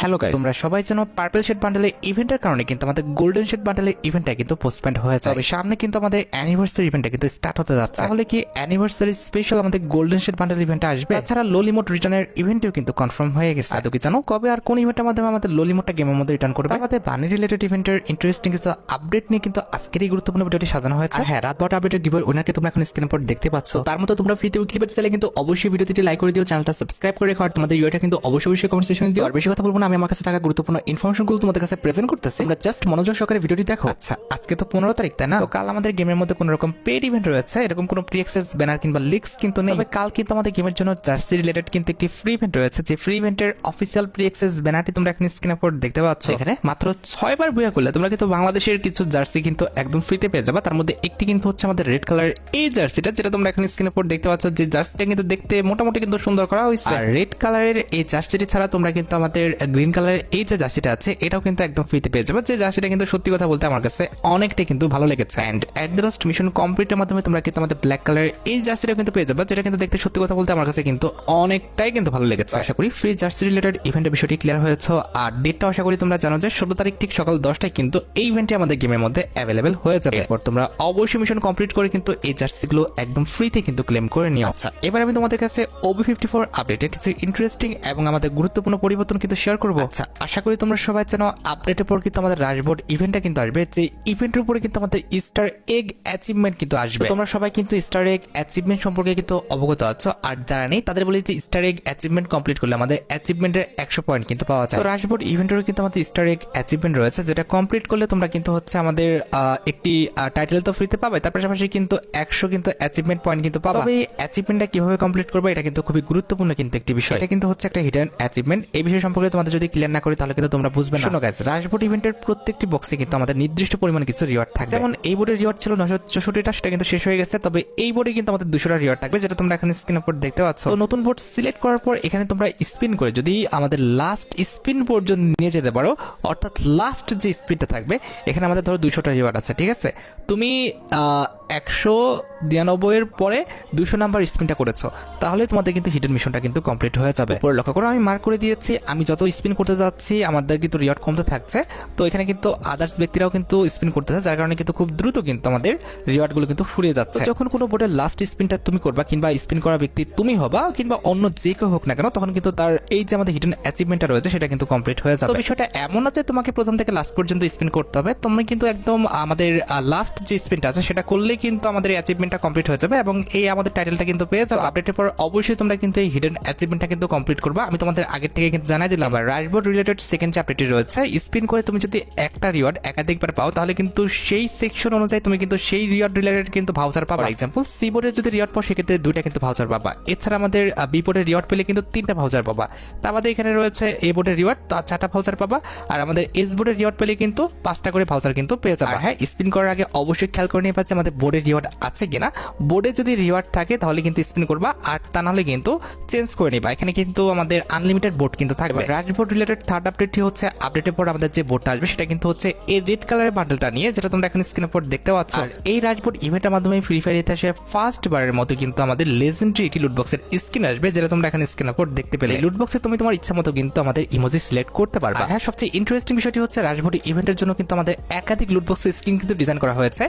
Hello guys, তোমরা সবাই জানো পার্পল শেড বান্ডেলের ইভেন্টের কারণে কিন্তু আমাদের গোল্ডেন শেড বান্ডেলের ইভেন্টটা কিন্তু পোস্টপোন্ড হয়ে যায়। তবে সামনে কিন্তু আমাদের অ্যানিভার্সারি ইভেন্টটা কিন্তু স্টার্ট হতে যাচ্ছে। তাহলে কি অ্যানিভার্সারি স্পেশাল আমাদের গোল্ডেন শেড বান্ডেল ইভেন্টটা আসবে? তাছাড়া লোলিমোট রিটার্নের ইভেন্টও কিন্তু কনফার্ম হয়ে গেছে। তো কি জানো কবে আর কোন ইভেন্টের মাধ্যমে আমাদের লোলিমোটটা গেমের মধ্যে রিটার্ন করবে? আমাদের বানি রিলেটেড ইভেন্টের ইন্টারেস্টিং কিছু আপডেট নিয়ে কিন্তু আজকের এই গুরুত্বপূর্ণ ভিডিওটি সাজানো হয়েছে। হ্যাঁ, রাত 12টা আপডেটের গিভওয়ে উইনারকে তোমরা এখন স্ক্রিনের উপর দেখতে পাচ্ছ। তার মতো তোমরা ফ্রিতে উইকলি পেতে চাইলে কিন্তু অবশ্যই ভিডিওটি লাইক করে দিও, চ্যানেলটা সাবস্ক্রাইব করে রেখো, আর তোমাদের ইউআইটা কিন্তু অবশ্যই কমেন্ট সেকশনে দিও। আর বেশি কথা বলবো না, আমি আমার কাছে থাকা গুরুত্বপূর্ণ ইনফরমেশনগুলো তোমাদের কাছে প্রেজেন্ট করতেছি, তোমরা জাস্ট মনোযোগ সহকারে ভিডিওটি দেখো। আচ্ছা, আজকে তো 15 তারিখ, তাই না? তো কাল আমাদের গেমের মধ্যে কোনো রকম পেড ইভেন্ট রয়েছে, এরকম কোনো প্রি অ্যাক্সেস ব্যানার কিংবা লিক্স কিন্তু নেই। তবে কাল কিন্তু আমাদের গেমের জন্য জার্সি রিলেটেড কিন্তু একটি ফ্রি ইভেন্ট রয়েছে, যে ফ্রি ইভেন্টের অফিসিয়াল প্রি অ্যাক্সেস ব্যানারটি তোমরা এখন স্ক্রিনের উপর দেখতে পাচ্ছ। এখানে মাত্র 6 বার বুয়া করলে তোমরা কিন্তু বাংলাদেশের কিছু জার্সি কিন্তু একদম ফ্রিতে পেয়ে যাবে। তার মধ্যে একটি কিন্তু হচ্ছে আমাদের রেড কালার এই জার্সিটা, যেটা তোমরা এখন স্ক্রিনের উপর দেখতে পাচ্ছ। যে জার্সিটা কিন্তু দেখতে মোটামুটি কিন্তু সুন্দর করা হয়েছে। আর রেড কালারের এই জার্সিটি ছাড়া তোমরা কিন্তু আমাদের গ্রিন কালারের এই যে জার্সিটা আছে এটাও কিন্তু একদম ফ্রিতে পেয়ে যাবে। যে জার্সিটা কিন্তু সত্যি কথা বলতে আমার কাছে অনেকটাই কিন্তু ভালো লেগেছে। And at the last mission কমপ্লিটের মাধ্যমে তোমরা কিন্তু আমাদের ব্ল্যাক কালারের এই জার্সিটা কিন্তু পেয়ে যাবে, যেটা কিন্তু দেখতে সত্যি কথা বলতে আমার কাছে কিন্তু অনেকটাই কিন্তু ভালো লেগেছে। আশা করি ফ্রি জার্সি রিলেটেড ইভেন্টের বিষয়টি ক্লিয়ার হয়েছে। আর ডেটটা আশা করি তোমরা জানো যে 16 তারিখ ঠিক সকাল 10টায় কিন্তু এই ইভেন্টটি আমাদের গেমের মধ্যে অ্যাভেলেবেল হয়ে যাবে। এরপর তোমরা অবশ্যই মিশন কমপ্লিট করে কিন্তু এই জার্সিগুলো একদম ফ্রিতে কিন্তু ক্লেম করে নিও। আচ্ছা, এবার আমি তোমাদের কাছে OB54 আপডেটে কিছু ইন্টারেস্টিং এবং আমাদের গুরুত্বপূর্ণ পরিবর্তন কিন্তু শেয়ার করবো। আচ্ছা, আশা করি তোমরা সবাই জানো আপডেটের পর কিন্তু আমাদের রাশবোর্ড ইভেন্টটা কিন্তু আসবে, যে ইভেন্টের উপরে কিন্তু আমাদের ইস্টার এগ অ্যাচিভমেন্ট কিন্তু আসবে। তোমরা সবাই কিন্তু ইস্টার এগ অ্যাচিভমেন্ট সম্পর্কে কিন্তু অবগত আছো, আর যারা নেই তাদের বলি যে ইস্টার এগ অ্যাচিভমেন্ট কমপ্লিট করলে আমাদের অ্যাচিভমেন্টের 100 পয়েন্ট কিন্তু পাওয়া যায়। তো রাশবোর্ড ইভেন্টেরও কিন্তু আমাদের ইস্টার এগ অ্যাচিভমেন্ট রয়েছে, যেটা কমপ্লিট করলে তোমরা কিন্তু হচ্ছে আমাদের একটি টাইটেল তো ফ্রিতে পাবে, তার পাশাপাশি কিন্তু 100 কিন্তু অ্যাচিভমেন্ট পয়েন্ট কিন্তু পাবে। তবে এই অ্যাচিভমেন্টটা কিভাবে কমপ্লিট করবে এটা কিন্তু খুবই গুরুত্বপূর্ণ কিন্তু একটি বিষয়। এটা কিন্তু হচ্ছে একটা হিডেন অ্যাচিভমেন্ট। এই বিষয় সম্পর্কে তোমাদের যদি ক্লিয়ার না করি তাহলে কিন্তু তোমরা বুঝবে না। শোনো গাইস, রাশবোর্ড ইভেন্টের প্রত্যেকটি বক্সে কিন্তু আমাদের নির্দিষ্ট পরিমাণে কিছু রিওয়ার্ড থাকবে। যেমন এই বোর্ডের রিওয়ার্ড ছিল 964টা, সেটা কিন্তু শেষ হয়ে গেছে। তবে এই বোর্ডে কিন্তু আমাদের 200টা রিওয়ার্ড থাকবে, যেটা তোমরা এখানে স্ক্রিনের উপর দেখতে পাচ্ছ। তো নতুন বোর্ড সিলেক্ট করার পর এখানে তোমরা স্পিন করে যদি আমাদের লাস্ট স্পিন পর্যন্ত নিয়ে যেতে পারো, অর্থাৎ লাস্ট যে স্পিনটা থাকবে এখানে আমাদের ধরো 200টা রিওয়ার্ড আছে, ঠিক আছে? তুমি 192 এর পরে 200 নাম্বার স্পিনটা করেছো, তাহলে তোমাদের কিন্তু হিডেন মিশনটা কিন্তু কমপ্লিট হয়ে যাবে। উপরে লক্ষ্য করো আমি মার্ক করে দিয়েছি, আমি যত স্পিন করতে যাচ্ছি আমাদের কিন্তু রিওয়ার্ড কমতে থাকছে। তো এখানে কিন্তু আদার্স ব্যক্তিরাও কিন্তু স্পিন করতেছে, যার কারণে কিন্তু খুব দ্রুত কিন্তু আমাদের রিওয়ার্ডগুলো কিন্তু ফুরিয়ে যাচ্ছে। যখন কোনো বোর্ডের লাস্ট স্পিনটা তুমি করবা, কিংবা স্পিন করা ব্যক্তি তুমি হবা, কিংবা অন্য যে কেউ হোক না কেন, তখন কিন্তু তার এই যে আমাদের হিডেন অ্যাচিভমেন্টটা রয়েছে সেটা কিন্তু কমপ্লিট হয়ে যাবে। তো বিষয়টা এমন আছে তোমাকে প্রথম থেকে লাস্ট পর্যন্ত স্পিন করতে হবে, তুমি কিন্তু একদম আমাদের লাস্ট যে স্পিনটা আছে সেটা করলেই কিন্তু আমাদের অ্যাচিভমেন্টটা কমপ্লিট হয়ে যাবে, এবং এই আমাদের টাইটেলটা কিন্তু পেয়ে যাবে। আপডেটের পর অবশ্যই তোমরা কিন্তু এই হিডেন অ্যাচিভমেন্টটা কিন্তু কমপ্লিট করবা। আমি তোমাদের আগের থেকে কিন্তু জানাই দিলাম। আর রাশবোর্ড রিলেটেড সেকেন্ড যে আপডেটটি রয়েছে, স্পিন করে তুমি যদি একটা রিওয়ার্ড একাধিকবার পাও, তাহলে কিন্তু সেই সেকশন অনুযায়ী তুমি কিন্তু সেই রিওয়ার্ড রিলেটেড কিন্তু ভাউচার পাবা। এক্সাম্পল, সি বোর্ডের যদি রিওয়ার্ড পাও সেক্ষেত্রে 2টা কিন্তু ভাউচার পাবা। এছাড়া আমাদের বি বোর্ডের রিওয়ার্ড পেলে কিন্তু 3টা ভাউচার পাবা। তা আমাদের এখানে রয়েছে এ বোর্ডের রিওয়ার্ড, তার 4টা ভাউচার পাবা। আর আমাদের এস বোর্ডের রিওয়ার্ড পেলে কিন্তু 5টা করে ভাউচার কিন্তু পেয়ে যাবা। হ্যাঁ, স্পিন করার আগে অবশ্যই খেয়াল করে নিয়ে পাচ্ছে আমাদের বোর্ডের রিওয়ার্ড আছে কিনা। বোর্ডে যদি রিওয়ার্ড থাকে তাহলে কিন্তু স্পিন করবা, আর তা নাহলে কিন্তু চেঞ্জ করে নিবা। এখানে কিন্তু আমাদের আনলিমিটেড বোর্ড কিন্তু থাকবে। রাশবোর্ড রিলেটেড থার্ড আপডেটটি হচ্ছে আপডেটের পর আমাদের যে বোর্ডটা আসবে সেটা কিন্তু হচ্ছে এই রেড কালারের বান্ডেলটা নিয়ে, যেটা তোমরা এখন স্ক্রিনের উপর দেখতে পাচ্ছ। আর এই রাশবোর্ড ইভেন্টের মাধ্যমে ফ্রি ফায়ার ইতিহাসে ফার্স্ট বারের মতো কিন্তু আমাদের লেজেন্ডারি একটি লুটবক্সের স্কিন আসবে, যেটা তোমরা এখন স্ক্রিনের উপর দেখতে পেলে। লুটবক্সে তুমি তোমার ইচ্ছা মতো কিন্তু আমাদের ইমোজি সিলেক্ট করতে পারবে। হ্যাঁ, সবচেয়ে ইন্টারেস্টিং বিষয়টি হচ্ছে রাশবোর্ড ইভেন্টের জন্য কিন্তু আমাদের একাধিক লুটবক্সের স্কিন কিন্তু ডিজাইন করা হয়েছে।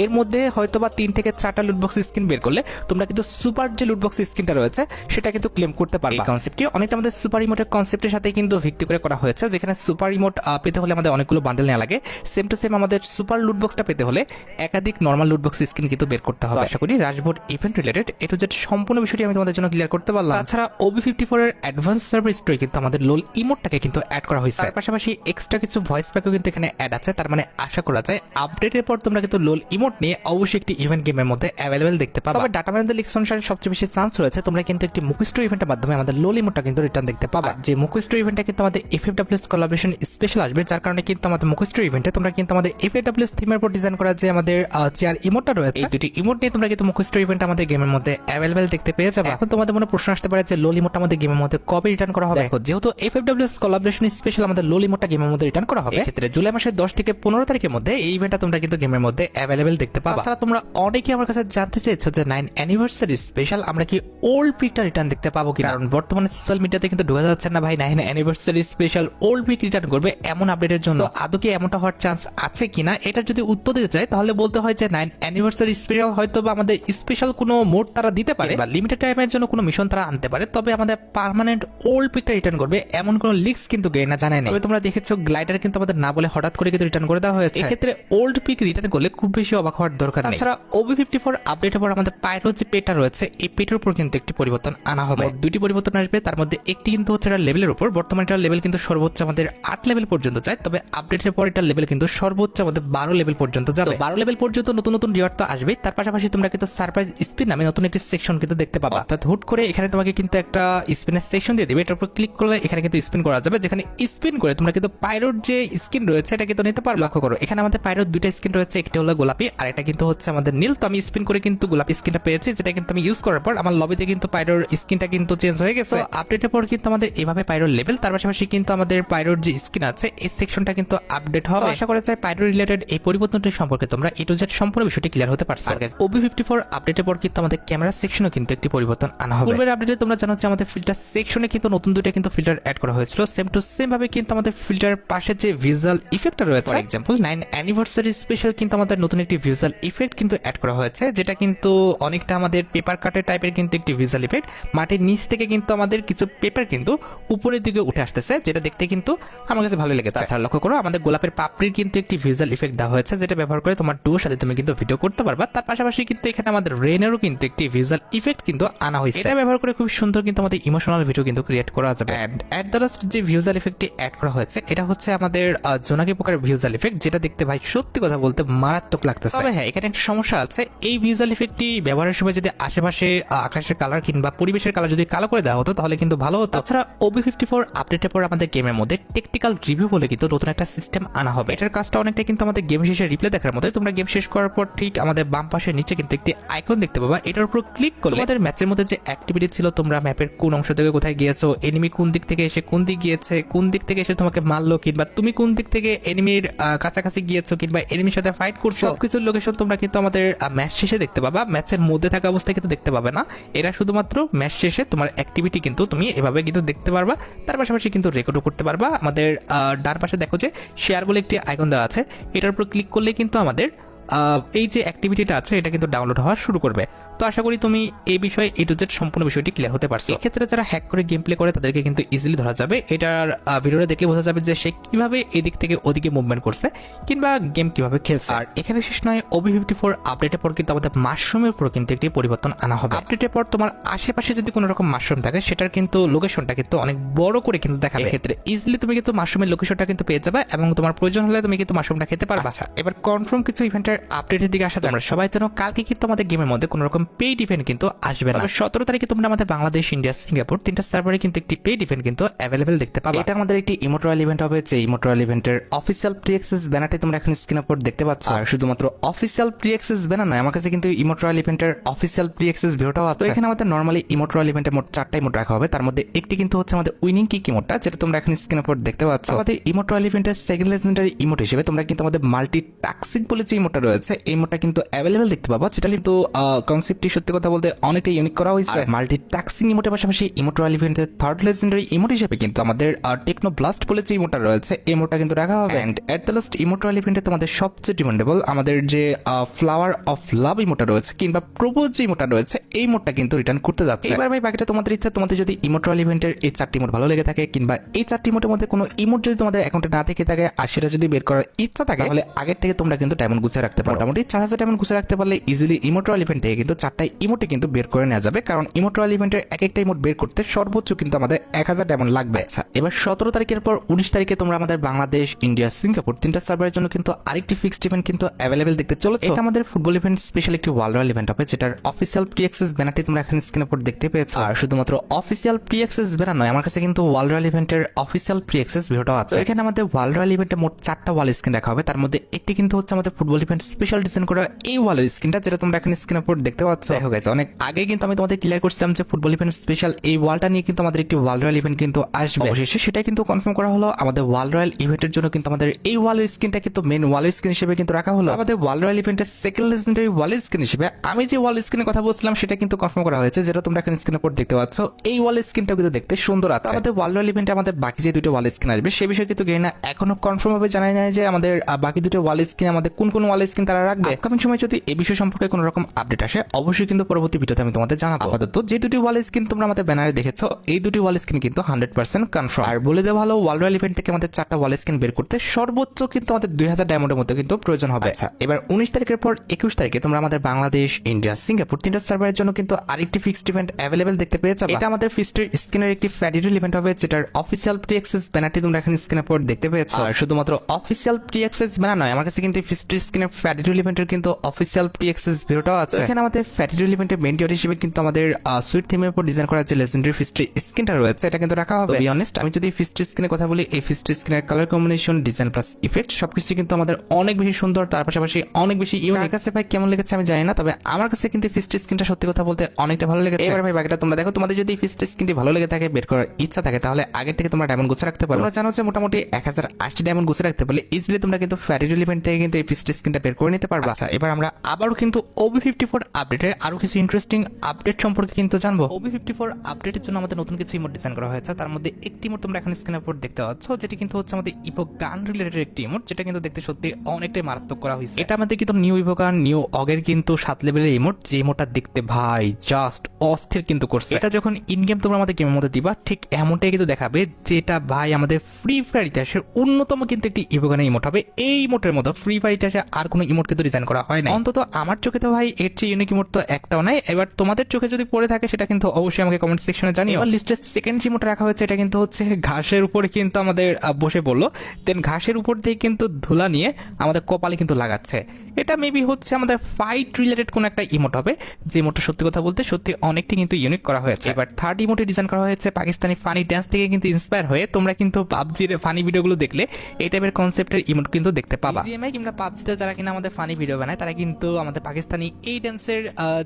এর মধ্যে হয়তোবা 3 থেকে 4টা লুটবক্স স্কিন বের করলে তোমরা কিন্তু সুপার যে লুটবক্স স্কিনটা রয়েছে সেটা কিন্তু ক্লেম করতে পারবে। এই কনসেপ্টটি অনেকটা আমাদের সুপার ইমোটের কনসেপ্টের সাথে কিন্তু ভিত্তি করে করা হয়েছে, যেখানে সুপার ইমোট পেতে হলে আমাদের অনেকগুলো বান্ডেল নেওয়া লাগে। সেম টু সেম আমাদের সুপার লুটবক্সটা পেতে হলে একাধিক নরমাল লুটবক্স স্কিন কিন্তু বের করতে হবে। আশা করি রাশবোর্ড event related A to Z সম্পূর্ণ বিষয়টি আমি তোমাদের জন্য ক্লিয়ার করতে পারলাম। তাছাড়া OB54 এর অ্যাডভান্স সার্ভার স্টোরি কিন্তু আমাদের লোল ইমোটটাকে কিন্তু অ্যাড করা হয়েছে। তার পাশাপাশি এক্সট্রা কিছু ভয়েস প্যাকও কিন্তু এখানে অ্যাড আছে। তার মানে আশা করা যায় আপডেটের পর তোমরা কিন্তু লোল ইমোট নিয়ে অবশ্যই একটি ইভেন্ট গেমের মধ্যে অ্যাভেলেবেল দেখতে পাবে। তবে ডাটা ম্যানেজার লিক্স অনুসারে সবচেয়ে বেশি চান্স রয়েছে তোমরা কিন্তু একটি মুখস্থ ইভেন্টের মাধ্যমে আমাদের লোল ইমোটটা কিন্তু রিটার্ন দেখতে পাবে। যে মুখস্থ ইভেন্টটা কিন্তু আমাদের FFWS কোলাবোরেশন স্পেশাল আসবে, যার কারণে কিন্তু আমাদের মুখস্থ ইভেন্টে তোমরা কিন্তু আমাদের FFWS থিমের উপর ডিজাইন করা যে আমাদের চেয়ার ইমোটটা রয়েছে, এই দুটি ইমোট নিয়ে তোমরা কিন্তু মুখস্থ ইভেন্ট আমাদের গেমের মধ্যে অ্যাভেলেবেল দেখতে পেয়ে যাবে। এখন তোমাদের মনে প্রশ্ন আসতে পারে যে লোল ইমোটটা আমাদের গেমের মধ্যে কবে রিটার্ন করা হবে? যেহেতু FFWS কোলাবোরেশন স্পেশাল আমাদের লোল ইমোটটা গেমের মধ্যে রিটার্ন করা হবে, ক্ষেত্রে জুলাই মাসের 10 থেকে 15 তারিখের মধ্যে এই ইভেন্টটা তোমরা কিন্তু গেমের মধ্যে অ্যাভেলেবেল দেখতে পাবে। তাছাড়া তোমরা অনেকে আমার কাছে জানতে চেয়েছো যে 9 অ্যানিভার্সারি স্পেশাল আমরা কি ওল্ড পিকটা রিটার্ন দেখতে পাবো কিনা, কারণ বর্তমানে সোশ্যাল মিডিয়াতে কিন্তু ঢোকা যাচ্ছে না ভাই 9 anniversary special old pick return করবে এমন আপডেটের জন্য। আদৌ কি এমনটা হওয়ার চান্স আছে কিনা, এটা যদি উত্তর দিতে চাই তাহলে বলতে হয় যে 9 অ্যানিভার্সারি স্পেশাল হয়তো বা আমাদের স্পেশাল কোনো মোড তারা দিতে পারে বা লিমিটেড টাইমের জন্য কোনো মিশন তারা আনতে পারে, তবে আমাদের পার্মানেন্ট ওল্ড পিকটা রিটার্ন করবে এমন কোনো লিক্স কিন্তু গেনা জানায় না। তবে তোমরা দেখেছো গ্লাইডার কিন্তু আমাদের না বলে হঠাৎ করে কিন্তু রিটার্ন করে দেওয়া হয়েছে। এক্ষেত্রে ওল্ড পিক রিটার্ন করলে খুব বেশি অবাক হওয়ার দরকার নেই। তাছাড়া OB54 আপডেটের পর আমাদের পাইরো যে পেটা রয়েছে এই পেটের উপর কিন্তু একটি পরিবর্তন আনা হবে। দুটি পরিবর্তন আসবে, তার মধ্যে একটি কিন্তু হচ্ছে এটা লেভেলের উপর। বর্তমানে এটার লেভেল কিন্তু সর্বোচ্চ আমাদের 8 লেভেল পর্যন্ত যায়, তবে আপডেটের পর এটার লেভেল কিন্তু সর্বোচ্চ আমাদের 12 লেভেল পর্যন্ত যাবে। 12 লেভেল পর্যন্ত নতুন নতুন রিওয়ার্ড তো আসবে, তার পাশাপাশি তোমরা কিন্তু সারপ্রাইজ স্পিন নামে নতুন একটি সেকশন কিন্তু দেখতে পাবা। অর্থাৎ হুট করে এখানে তোমাকে কিন্তু একটা স্পিনের সেকশন দিয়ে দিবে, এটার উপর ক্লিক করলে এখানে কিন্তু স্পিন করা যাবে, যেখানে স্পিন করে তোমরা কিন্তু পাইরোর যে স্কিন রয়েছে এটা কিন্তু নিতে পারো। লক্ষ্য করো এখানে আমাদের পাইরোর দুইটা স্কিন রয়েছে, একটা হলো গোলাপি আর এটা কিন্তু হচ্ছে আমাদের নীল। তো আমি স্পিন করে কিন্তু গোলাপি স্কিনটা পেয়েছি, যেটা কিন্তু আমি ইউজ করার পর আমার লবিতে কিন্তু পাইরোর স্কিনটা কিন্তু চেঞ্জ হয়ে গেছে। আপডেটের পর কিন্তু আমাদের এভাবে পাইরোর লেভেল, তার পাশাপাশি কিন্তু আমাদের পাইরোর যে স্কিন আছে এই সেকশনটা কিন্তু আপডেট হবে। আশা করা যায় পাইরো রিলেটেড এই পরিবর্তনটি সম্পর্কে তোমরা A to Z সম্পূর্ণ বিষয়টি ক্লিয়ার হতে পারছো। OB54 আপডেটের পর কিন্তু আমাদের ক্যামেরা সেকশনও কিন্তু একটি পরিবর্তন আনা হবে। পূর্বের আপডেটে তোমরা জানো যে আমাদের ফিল্টার সেকশনে কিন্তু নতুন দুইটা কিন্তু ফিল্টার অ্যাড করা হয়েছিল, সেম টু সেম ভাবে কিন্তু আমাদের ফিল্টার পাশে যে ভিজুয়াল ইফেক্টটা রয়েছে, ফর এক্সাম্পল 9 অ্যানিভার্সারি স্পেশাল কিন্তু আমাদের নতুন একটি ভিজুয়াল ইফেক্ট কিন্তু অ্যাড করা হয়েছে, যেটা কিন্তু অনেকটা আমাদের পেপার কাটের টাইপের কিন্তু একটি ভিজুয়াল ইফেক্ট। মাটির নিচ থেকে কিন্তু আমাদের কিছু পেপার কিন্তু উপরের দিকে উঠে আসতেছে, যেটা দেখতে কিন্তু আমার কাছে ভালো লেগেছে। তাছাড়া লক্ষ্য করো আমাদের গোলাপের পাপড়ির কিন্তু একটি ভিজুয়াল ইফেক্ট দেওয়া হয়েছে, যেটা ব্যবহার করে তোমার ডুয়োর সাথে তুমি কিন্তু ভিডিও করতে পারবা। তার পাশাপাশি কিন্তু এখানে আমাদের রেনেরও কিন্তু একটি ভিজুয়াল ইফেক্ট কিন্তু আনা হয়েছে, এটা ব্যবহার করে খুব সুন্দর কিন্তু আমাদের ইমোশনাল ভিডিও কিন্তু ক্রিয়েট করা যাবে। এন্ড এট দ্য লাস্ট যে ভিজুয়াল ইফেক্টটি অ্যাড করা হয়েছে এটা হচ্ছে আমাদের জোনাকি পোকার ভিজুয়াল ইফেক্ট, যেটা দেখতে ভাই সত্যি কথা বলতে মারাত্মক লাগতেছে। তবে হ্যাঁ, এখানে একটা সমস্যা আছে, এই ভিজুয়াল ইফেক্টটি ব্যবহারের সময় যদি আশেপাশে আকাশের কালার কিংবা পরিবেশের কালার যদি কালো করে দেওয়া হতো তাহলে কিন্তু ভালো হতো। তাছাড়া OB54 আপডেটের পর আমাদের গেমের মধ্যে টেকনিক্যাল রিভিউ বলে কিন্তু নতুন একটা সিস্টেম আনা হবে। এটার কাজটা অনেকটা কিন্তু আমাদের গেম শেষে রিপ্লে দেখার মতো। তোমরা গেম শেষ করার পর ঠিক আমাদের বাম পাশের নিচে কিন্তু একটি আইকন দেখতে পাবা, এটার উপর ক্লিক করলে তোমাদের ম্যাচের মধ্যে যে অ্যাক্টিভিটি ছিল, তোমরা ম্যাপের কোন অংশ থেকে কোথায় গিয়েছো, এনিমি কোন দিক থেকে এসে কোন দিক গিয়েছে, কোন দিক থেকে এসে তোমাকে মারলো, কিংবা তুমি কোন দিক থেকে এনিমির কাছাকাছি গিয়েছো কিংবা এনিমির সাথে ফাইট করছো, সবকিছুর লোকেশন তোমরা কিন্তু আমাদের ম্যাচ শেষে দেখতে পাবা। ম্যাচের মধ্যে থাকা অবস্থায় কিন্তু দেখতে পাবে না, এরা শুধুমাত্র ম্যাচ শেষে তোমার অ্যাক্টিভিটি কিন্তু তুমি এভাবে কিন্তু দেখতে পারবা। তার পাশাপাশি কিন্তু রেকর্ডও করতে পারবা। আমাদের ডান পাশে দেখো যে শেয়ার বলে একটি আইকন দেওয়া আছে, এটার উপর ক্লিক করলে কিন্তু আমাদের এই যে অ্যাক্টিভিটিটা আছে এটা কিন্তু ডাউনলোড হওয়া শুরু করবে। তো আশা করি তুমি এই বিষয়ে A to Z সম্পূর্ণ বিষয়টি ক্লিয়ার হতে পারছো। এক্ষেত্রে যারা হ্যাক করে গেম প্লে করে তাদেরকে কিন্তু ইজিলি ধরা যাবে। এটার ভিডিওটা দেখলে বোঝা যাবে যে সে কিভাবে এদিক থেকে ওদিকে মুভমেন্ট করছে কিংবা গেম কিভাবে খেলছে। আর এখানে শেষ নয়, OB54 আপডেটের পর কিন্তু আমাদের মাশরুমের উপর কিন্তু একটি পরিবর্তন আনা হবে। আপডেটের পর তোমার আশেপাশে যদি কোনো রকম মাশরুম থাকে সেটার কিন্তু লোকেশনটা কিন্তু অনেক বড় করে কিন্তু দেখাবে। এক্ষেত্রে ইজিলি তুমি কিন্তু মাশরুমের লোকেশনটা কিন্তু পেয়ে যাবে এবং তোমার প্রয়োজন হলে তুমি কিন্তু মাশরুমটা খেতে পারবে। আচ্ছা, এবার কনফার্ম কিছু ইভেন্টের আপডেটের দিকে আসা যায়। আমরা সবাই জানো কালকে কিন্তু আমাদের গেমের মধ্যে কোনো রকম পেইড ইভেন্ট কিন্তু আসবে না। 17 তারিখে তোমরা আমাদের বাংলাদেশ, ইন্ডিয়া, সিঙ্গাপুর তিনটা সার্ভারে কিন্তু একটি পেইড ইভেন্ট কিন্তু অ্যাভেলেবেল দেখতে পাবে। এটা আমাদের একটি ইমোট রয়্যাল ইভেন্ট হবে, যে ইমোট রয়্যাল ইভেন্টের অফিসিয়াল প্রি অ্যাক্সেস ব্যানারটি তোমরা এখন স্ক্রিনের উপর দেখতে পাচ্ছ। আর শুধুমাত্র অফিসিয়াল প্রি অ্যাক্সেস ব্যানার নয়, আমার কাছে কিন্তু ইমোট রয়্যাল ইভেন্টের অফিসিয়াল প্রি অ্যাক্সেস ভিডিওটাও আছে। তো এখানে আমাদের নরমালি ইমোট রয়্যাল ইভেন্টে মোট 4টা ইমোট রাখা হবে, তার মধ্যে একটি কিন্তু হচ্ছে আমাদের উইনিং কিক ইমোটটা, যেটা তোমরা এখন স্ক্রিনের উপর দেখতে পাচ্ছ। আমাদের ইমোট রয়্যাল ইভেন্টের সেকেন্ড লেজেন্ডারি ইমোট হিসেবে তোমরা কিন্তু আমাদের মাল্টি টাক্সিক বলে যে ইমোটটা রয়েছে এই ইমোটটা কিন্তু অ্যাভেলেবেল দেখতে পাবা, যেটা কিন্তু কনসেপ্টটি সত্যি কথা বলতে অনেকটা ইউনিক করা হয়েছে। মাল্টি টাক্সিং ইমোটের পাশাপাশি ইমোট রয়্যাল ইভেন্টের থার্ড লেজেন্ডারি ইমোট হিসেবে কিন্তু আমাদের টেকনো ব্লাস্ট বলে যে ইমোটটা রয়েছে এই ইমোটটা কিন্তু রাখা হবে। And at the last emote royal ইভেন্টে তোমাদের সবচেয়ে ডিমান্ডেবল আমাদের যে ফ্লাওয়ার অফ লাভ ইমোটটা রয়েছে কিংবা প্রপোজ যে ইমোটটা রয়েছে এই ইমোটটা কিন্তু রিটার্ন করতে যাচ্ছে। এবার ভাই বাকিটা তোমাদের ইচ্ছা, তোমাদের যদি ইমোট রয়্যাল ইভেন্টের এই 4টি ইমোট ভালো লেগে থাকে কিংবা এই 4টি ইমোটের মধ্যে কোনো ইমোট যদি তোমাদের অ্যাকাউন্টে না থেকে থাকে আর সেটা যদি বের করার ইচ্ছা থাকে তাহলে আগের থেকে তোমরা কিন্তু ডায়মন্ড গুছিয়ে রাখতে পারো। মোটামুটি 4000 ডায়মন্ড গুছিয়ে রাখতে পারলে ইজিলি ইমোট রয়্যাল ইভেন্ট থেকে কিন্তু 4টা ইমোটে কিন্তু বের করে নেওয়া যাবে, কারণ ইমোট রয়্যাল ইভেন্টের এক একটা ইমোট বের করতে সর্বোচ্চ কিন্তু আমাদের 1000 ডায়মন্ড লাগবে। আচ্ছা, এবার 17 তারিখের পর 19 তারিখে তোমরা আমাদের বাংলাদেশ, ইন্ডিয়া, সিঙ্গাপুর তিনটা সার্ভারের জন্য কিন্তু আরেকটি ফিক্সড ইভেন্ট কিন্তু অ্যাভেলেবেল দেখতে চলেছে। এটা আমাদের ফুটবল ইভেন্ট স্পেশাল একটি ওয়ার্ল্ড রয়্যাল ইভেন্ট হবে, যেটার অফিসিয়াল প্রি অ্যাক্সেস ব্যানারটি তোমরা এখানে স্ক্রিনের উপর দেখতে পেয়েছো। আর শুধুমাত্র অফিসিয়াল প্রি অ্যাক্সেস ব্যানার নয়, আমার কাছে কিন্তু ওয়ার্ল্ড রয়্যাল ইভেন্টের অফিসিয়াল প্রি অ্যাক্সেস ভিডিওটাও আছে। এখানে আমাদের ওয়ার্ল্ড রয়্যাল ইভেন্টে মোট 4টা ওয়াল স্ক্রিন রাখা হবে, তার মধ্যে একটি কিন্তু হচ্ছে আমাদের ফুটবল ইভেন্ট স্পেশাল ডিজাইন করা এই ওয়ালের স্ক্রিনটা, যেটা তোমরা এখন স্ক্রিনের উপর দেখতে পাচ্ছ। দেখো গাইস, অনেক আগে কিন্তু আমি তোমাদের ক্লিয়ার করছিলাম যে ফুটবল ইভেন্ট স্পেশাল এই ওয়ালটা নিয়ে কিন্তু আমাদের একটি ওয়ার্ল্ড রয়্যাল ইভেন্ট কিন্তু আসবে। অবশেষে সেটা কিন্তু কনফার্ম করা হলো। আমাদের ওয়ার্ল্ড রয়্যাল ইভেন্টের জন্য কিন্তু আমাদের এই ওয়ালের স্ক্রিনটা কিন্তু মেন ওয়ালের স্ক্রিন হিসেবে কিন্তু রাখা হলো। আমাদের ওয়ার্ল্ড রয়্যাল ইভেন্টের সেকেন্ড লেজেন্ডারি ওয়ালের স্ক্রিন হিসেবে আমি যে ওয়াল স্ক্রিনের কথা বলছিলাম সেটা কিন্তু কনফার্ম করা হয়েছে, যেটা তোমরা এখন স্ক্রিনের উপর দেখতে পাচ্ছ। এই ওয়ালের স্ক্রিনটা কিন্তু দেখতে সুন্দর আছে। আমাদের ওয়ার্ল্ড রয়্যাল ইভেন্টে আমাদের বাকি যে দুটো ওয়াল স্ক্রিন আসবে সে বিষয়ে কিন্তু গেরিনা এখনো কনফার্ম ভাবে জানাই নাই যে আমাদের বাকি দুটো ওয়াল স্ক্রিন আমাদের কোন কোন ওয়াল স্ক্রিন তারা রাখবে। আপকামিং সময় যদি এই বিষয় সম্পর্কে কোনো রকম আপডেট আসে অবশ্যই কিন্তু পরবর্তী ভিডিওতে আমি তোমাদের জানাবো। আপাতত যে দুটি ওয়াল স্ক্রিন তোমরা আমাদের ব্যানারে দেখেছো এই দুটি ওয়াল স্ক্রিন কিন্তু 100% কনফার্ম। আর বলে দেওয়া ভালো, ওয়ার্ল্ড রয়্যাল ইভেন্ট থেকে আমাদের 4টা ওয়াল স্ক্রিন বের করতে সর্বোচ্চ কিন্তু আমাদের 2000 ডায়মন্ডের মতো কিন্তু প্রয়োজন হবে। আচ্ছা, এবার 19 তারিখের পর 21 তারিখে তোমরা আমাদের বাংলাদেশ, ইন্ডিয়া, সিঙ্গাপুর 3টা সার্ভারের জন্য কিন্তু আরেকটি ফিক্সড ইভেন্ট অ্যাভেলেবেল দেখতে পেয়েছো। এটা আমাদের ফিক্সড স্ক্রিনের একটি ফেডারেল ইভেন্ট হবে, যেটার অফিসিয়াল প্রি অ্যাক্সেস ব্যানারটি তোমরা এখন স্ক্রিনের উপর দেখতে পেয়েছো। আর শুধুমাত্র অফিসিয়াল প্রি অ্যাক্সেস ব্যানার নয়, আমার কাছে কিন্তু ফিক্সড স্ক্রিনের ফেডারেল ইভেন্টের কিন্তু অফিসিয়াল প্রি অ্যাক্সেস ভিডিওটাও আছে। এখানে আমাদের ফেডারেল ইভেন্টের মেইন টিয়ার হিসেবে কিন্তু আমাদের সুইট থিমের উপর ডিজাইন করা যে লেজেন্ডারি ফিক্সড স্ক্রিনটা রয়েছে এটা কিন্তু রাখা হবে। বি অনেস্ট, আমি যদি ফিক্সড স্ক্রিনের কথা বলি, এই ফিক্সড স্ক্রিনের colour combination, design plus effect সবকিছু কিন্তু আমাদের অনেক বেশি সুন্দর, তার পাশাপাশি অনেক বেশি ইউনিক। কাছে ভাই কেমন লেগেছে আমি জানি না, তবে আমার কাছে কিন্তু ফিক্সড স্ক্রিনটা সত্যি কথা বলতে অনেকটা ভালো লেগেছে। এবার ভাই বাকিটা তোমরা দেখো, তোমাদের যদি ফিক্সড স্ক্রিনটি ভালো লেগে থাকে, বের করার ইচ্ছা থাকে, তাহলে আগে থেকে তোমরা ডায়মন্ড গুছে রাখতে পারো। তোমরা জানো যে মোটামুটি 1080 ডায়মন্ড গুছে রাখতে পারলে ইজিলি তোমরা কিন্তু ফেডারেল ইভেন্ট থেকে কিন্তু এই ফিক্সড স্ক্রিনটা বের করে নিতে পারবা। আচ্ছা, এবার আমরা আবারও কিন্তু OB54 আপডেটের আরো কিছু ইন্টারেস্টিং আপডেট সম্পর্কে কিন্তু জানবো। OB54 আপডেটের জন্য আমাদের নতুন কিছু ইমোট ডিজাইন করা হয়েছে, তার মধ্যে একটি ইমোট তোমরা এখন স্ক্রিনের উপর দেখতে পাচ্ছ, যেটি কিন্তু হচ্ছে আমাদের ইভো গান রিলেটেড একটি ইমোট, যেটা কিন্তু দেখতে সত্যি অনেকটাই মারাত্মক করা হয়েছে। এটা আমাদের কিন্তু নিউ ইভো গান নিউ অগের কিন্তু 7 লেভেলের ইমোট, যে ইমোটটা দেখতে ভাই জাস্ট অস্থির কিন্তু করছে। এটা যখন ইন গেম তোমরা আমাদের গেমের মধ্যে দিবা ঠিক এমনটাই কিন্তু দেখাবে, যেটা ভাই আমাদের ফ্রি ফায়ার ইতিহাসের অন্যতম কিন্তু একটি ইভো গানের ইমোট হবে। এই ইমোটের মতো ফ্রি ফায়ার ইতিহাসে আর কোনো ইমোট কিন্তু ডিজাইন করা হয় না, অন্তত আমার চোখে তো ভাই এর চেয়ে ইউনিক ইমোট তো একটাও নাই। এবার তোমাদের চোখে যদি পড়ে থাকে সেটা কিন্তু অবশ্যই আমাকে কমেন্ট সেকশনে জানিও। লিস্টের সেকেন্ড যে ইমোট রাখা হয়েছে এটা কিন্তু হচ্ছে ঘাসের উপরে কিন্তু আমাদের বসে পড়লো, দেন ঘাসের উপর দিয়ে কিন্তু ধুলা নিয়ে আমাদের কপালে কিন্তু লাগাচ্ছে। এটা মেবি হচ্ছে আমাদের ফাইট রিলেটেড কোন একটা ইমোট হবে, যে ইমোটটা সত্যি কথা বলতে সত্যি অনেকটা কিন্তু ইউনিক করা হয়েছে। এবার থার্ড ইমোটে ডিজাইন করা হয়েছে পাকিস্তানি ফানি ড্যান্স থেকে কিন্তু ইন্সপায়ার হয়ে। তোমরা কিন্তু পাবজির ফানি ভিডিওগুলো দেখলে এই টাইপের কনসেপ্টের ইমোট কিন্তু দেখতে পাবা। জিএমআই কিংবা পাবজিতে যারা কিনা আমাদের ফানি ভিডিও বানায় তারা কিন্তু আমাদের পাকিস্তানি এই ড্যান্সের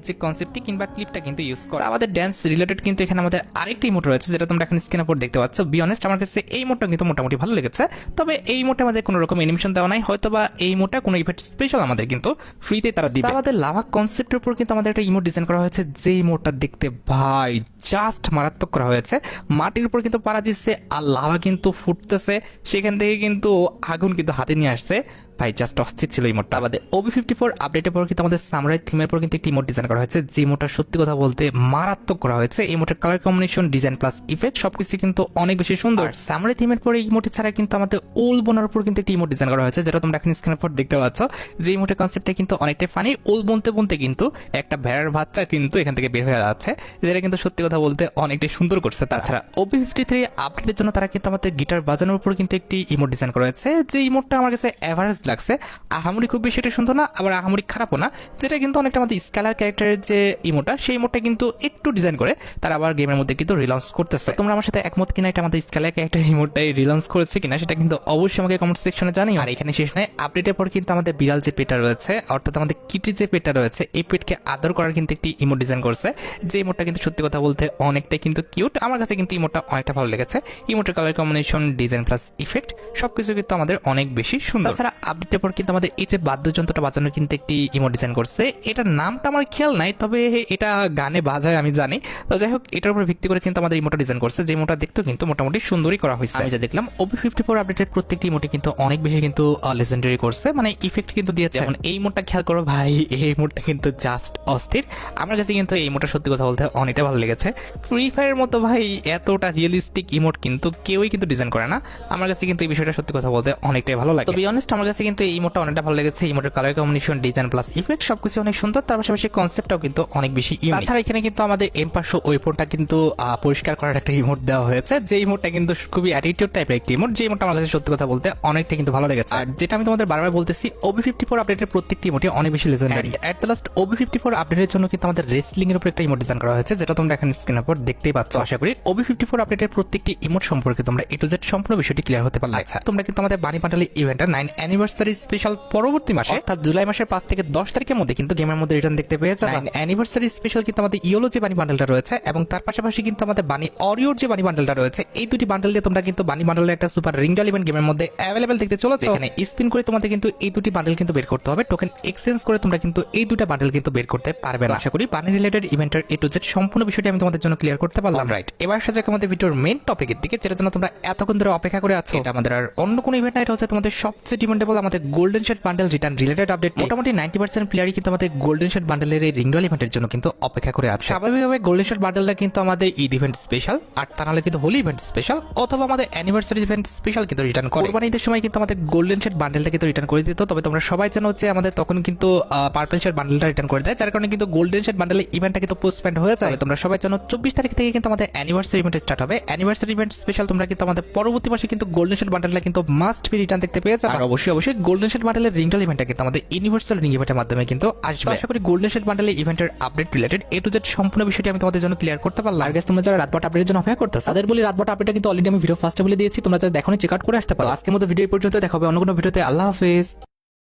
যে কনসেপ্টটি কিংবা ক্লিপটা কিন্তু ইউজ করে। আমাদের ড্যান্স রিলেটেড কিন্তু এখানে আমাদের আরেকটা ইমোট রয়েছে, যেটা তোমরা এখন স্ক্রিনের উপর দেখতে পাচ্ছ। বি অনেস্ট, আমার কাছে এই ইমোটটা কিন্তু মোটামুটি ভালো লেগেছে, তবে এই ইমোটে আমাদের কোনো রকম অ্যানিমেশন দেওয়া নাই, হয়তোবা এই ইমোটটা কোনো ইভেন্ট স্পেশাল আমাদের কিন্তু ফ্রিতে তারা দিবে। আমাদের লাভা কনসেপ্টের উপর কিন্তু আমাদের একটা ইমোট ডিজাইন করা হয়েছে, যে ইমোটটা দেখতে ভাই জাস্ট মারাত্মক করা হয়েছে। মাটির উপর কিন্তু পাড়া দিচ্ছে আর লাভা কিন্তু ফুটতেছে, সেখান থেকে কিন্তু আগুন কিন্তু হাতে নিয়ে আসছে। ভাই জাস্ট অস্থির ছিল ইমোটটা। আমাদের OB54 আপডেটের পর কিন্তু আমাদের সামরাই থিমের পর কিন্তু একটি ইমোট ডিজাইন করা হয়েছে, যে ইমোটটা সত্যি কথা বলতে মারাত্মক করা হয়েছে। ইমোটের colour combination, design plus effect সবকিছু কিন্তু অনেক বেশি সুন্দর। সামরাই থিমের পরে ইমোট ছাড়া কিন্তু আমাদের ওল বোনার উপর কিন্তু একটি ইমোট ডিজাইন করা হয়েছে, যেটা তোমরা এখন স্ক্রিনের পর দেখতে পাচ্ছ। যে ইমোটের কনসেপ্টটা কিন্তু অনেকটাই ফানি। ওল বনতে বনতে কিন্তু একটা ভেড়ার বাচ্চা কিন্তু এখান থেকে বের হয়ে যাচ্ছে, যেটা কিন্তু সত্যি কথা বলতে অনেকটাই সুন্দর করছে। তাছাড়া OB53 আপডেটের জন্য তারা কিন্তু আমাদের গিটার বাজানোর উপর কিন্তু একটি ইমোট ডিজাইন করা হয়েছে, যে ইমোটটা আমার কাছে এভারেজ লাগছে। আহামরি খুব বেশি এটা সুন্দর না, আবার আহামরি খারাপও না, যেটা কিন্তু অনেকটা আমাদের স্কেলার ক্যারেক্টারের যে ইমোটটা সেই ইমোটটা কিন্তু একটু ডিজাইন করে তারা আবার গেমের মধ্যে কিন্তু রিলঞ্চ করতেছে। তোমরা আমার সাথে একমত কিনা এটা আমাদের স্কেলার ক্যারেক্টার ইমোটটাই রিলঞ্চ করেছে কিনা সেটা কিন্তু অবশ্যই আমাকে কমেন্ট সেকশনে জানিও। আর এখানে শেষ নয়, আপডেটের পর কিন্তু আমাদের বিড়াল যে পেটটা রয়েছে, অর্থাৎ আমাদের কিটি যে পেটটা রয়েছে, এই পেটকে আদর করার কিন্তু একটি ইমোট ডিজাইন করছে, যে ইমোটটা কিন্তু সত্যি কথা বলতে অনেকটাই কিন্তু কিউট। আমার কাছে কিন্তু ইমোটটা অনেকটা ভালো লেগেছে। ইমোটের colour combination, design plus effect সবকিছু কিন্তু আমাদের অনেক বেশি সুন্দর। তাছাড়া আপডেটের পর কিন্তু আমাদের এই যে বাদ্যযন্ত্রটা বাজানোর কিন্তু একটি ইমোট ডিজাইন করছে, এটার নামটা আমার খেয়াল নাই, তবে এটা গানে বাজায় আমি জানি। তো যাই হোক, এটার উপর ভিত্তি করে কিন্তু আমাদের ইমোটটা ডিজাইন করছে, যে ইমোটটা দেখতেও কিন্তু মোটামুটি সুন্দরই করা হয়েছে। আমি যা দেখলাম OB54 আপডেটের প্রত্যেকটি ইমোটে কিন্তু অনেক বেশি কিন্তু লেজেন্ডারি করছে, মানে ইফেক্ট কিন্তু দিয়েছে। যেমন এই ইমোটটা খেয়াল করো ভাই, এই ইমোটটা কিন্তু জাস্ট অস্থির। আমার কাছে কিন্তু এই ইমোটটা সত্যি কথা বলতে অনেকটা ভালো লেগেছে। ফ্রি ফায়ারের মতো ভাই এতটা রিয়েলিস্টিক ইমোট কিন্তু কেউই কিন্তু ডিজাইন করে না। আমার কাছে কিন্তু এই বিষয়টা সত্যি কথা বলতে অনেকটাই ভালো লাগে। তো বি অনেস্ট, আমার কাছে কিন্তু এই ইমোটটা অনেকটা ভালো লেগেছে। ইমোটের colour combination, design plus effect সবকিছু অনেক সুন্দর, তার পাশাপাশি কনসেপ্টটাও কিন্তু অনেক বেশি ইউনিক। তাছাড়া এখানে কিন্তু আমাদের M500 ওয়েপনটা কিন্তু পরিষ্কার করার একটা ইমোট দেওয়া হয়েছে, যে ইমোটটা কিন্তু খুবই অ্যাটিটিউড টাইপের একটি ইমোট, যে ইমোটটা আমার কাছে সত্যি কথা বলতে অনেকটা কিন্তু ভালো লেগেছে। আর যেটা আমি তোমাদের বারবার বলতেছি, OB54 আপডেটের প্রত্যেকটি ইমোটে অনেক বেশি legendary. At the last OB54 আপডেটের জন্য কিন্তু আমাদের রেসলিং এর উপর একটা ইমোট ডিজাইন করা হয়েছে, যেটা তোমরা এখন স্ক্রিনের উপর দেখতেই পাচ্ছ। আশা করি OB54 আপডেটের প্রত্যেকটি ইমোট সম্পর্কে তোমরা A to Z সম্পূর্ণ বিষয়টি ক্লিয়ার হতে পারলে। আচ্ছা, তোমরা কিন্তু আমাদের বানি পাটালি ইভেন্টের 9 অ্যানিভার্সারি স্পেশাল পরবর্তী পরবর্তী মাসে অর্থাৎ জুলাই মাসের 5 থেকে 10 তারিখের মধ্যে কিন্তু গেমের মধ্যে রিটার্ন দেখতে পেয়ে যাবেন। অ্যানিভার্সারি স্পেশাল কিন্তু আমাদের ইয়েলো যে বানি বান্ডেলটা রয়েছে এবং তার পাশাপাশি কিন্তু আমাদের বানি অরিওর যে বানি বান্ডেলটা রয়েছে, এই দুটি বান্ডেল দিয়ে তোমরা কিন্তু বানি বান্ডেলের একটা সুপার রিংডল ইভেন্ট গেমের মধ্যে অ্যাভেলেবেল দেখতে চলেছে। এখানে স্পিন করে তোমাদের কিন্তু এই দুটি বান্ডেল কিন্তু বের করতে হবে, টোকেন এক্সচেঞ্জ করে তোমরা কিন্তু এই দুটো বান্ডেল কিন্তু বের করতে পারবে না। আশা করি বানি রিলেটেড ইভেন্টের A to Z সম্পূর্ণ বিষয়টি আমি তোমাদের জন্য ক্লিয়ার করতে পারলাম। রাইট, এবার আসা যাক আমাদের ভিডিওর মেইন টপিকের দিকে, যেটার জন্য তোমরা এতক্ষণ ধরে অপেক্ষা করে আছো। এটা আমাদের আর অন্য কোনো ইভেন্ট না, এটা হচ্ছে তোমাদের সবচেয়ে ডিমান্ডেবল আমাদের golden shade bundle return related update. মোটামুটি 90% প্লেয়ারই কিন্তু আমাদের গোল্ডেন শেড বান্ডেলের এই রিংডল ইভেন্টের জন্য কিন্তু অপেক্ষা করে আছে। স্বাভাবিকভাবে গোল্ডেন শেড বান্ডেলটা কিন্তু আমাদের ঈদ ইভেন্ট স্পেশাল, আর তা নাহলে কিন্তু হোলি ইভেন্ট স্পেশাল অথবা আমাদের অ্যানিভার্সারি ইভেন্ট স্পেশাল কিন্তু রিটার্ন করে। কোরবানি ঈদের সময় কিন্তু আমাদের গোল্ডেন শেড বান্ডেলটা কিন্তু রিটার্ন করে দিত, তবে তোমরা সবাই জানো হচ্ছে আমাদের তখন কিন্তু পার্পল শেড বান্ডেলটা রিটার্ন করে দেয়, যার কারণে কিন্তু গোল্ডেন শেড বান্ডেলের ইভেন্টটা কিন্তু পোস্টপেন্ড হয়ে যায়। তোমরা সবাই জানো 24 তারিখ থেকে কিন্তু আমাদের অ্যানিভার্সারি ইভেন্ট স্টার্ট হবে। অ্যানিভার্সারি ইভেন্ট স্পেশাল তোমরা কিন্তু আমাদের পরবর্তী মাসে কিন্তু গোল্ডেন শেড বান্ডেলটা কিন্তু মাস্ট বি রিটার্ন দেখতে পেয়ে যাবে। আর অবশ্যই গোল্ডেন শেড বান্ডেলের রিংডল ইভেন্টটা কিন্তু আমাদের ইউনিভার্সাল রিং ইভেন্টের মাধ্যমে কিন্তু আসবে। আশা করি গোল্ডেন শেড বান্ডেলের ইভেন্টের update related A to Z সম্পূর্ণ বিষয়টি আমি তোমাদের জন্য ক্লিয়ার করতে পারলাম। আর গাইস, তোমরা যারা রাতবাট আপডেটের জন্য অপেক্ষা করতেছো, তাদের বলি রাতবাট আপডেটটা কিন্তু অলরেডি আমি ভিডিও ফার্স্টে বলে দিয়েছি, তোমরা যারা দেখোনি চেক আউট করে আসতে পারো। আজকের মতো ভিডিও পর্যন্ত দেখা হবে অন্য কোনো ভিডিওতে। আল্লাহ হাফেজ।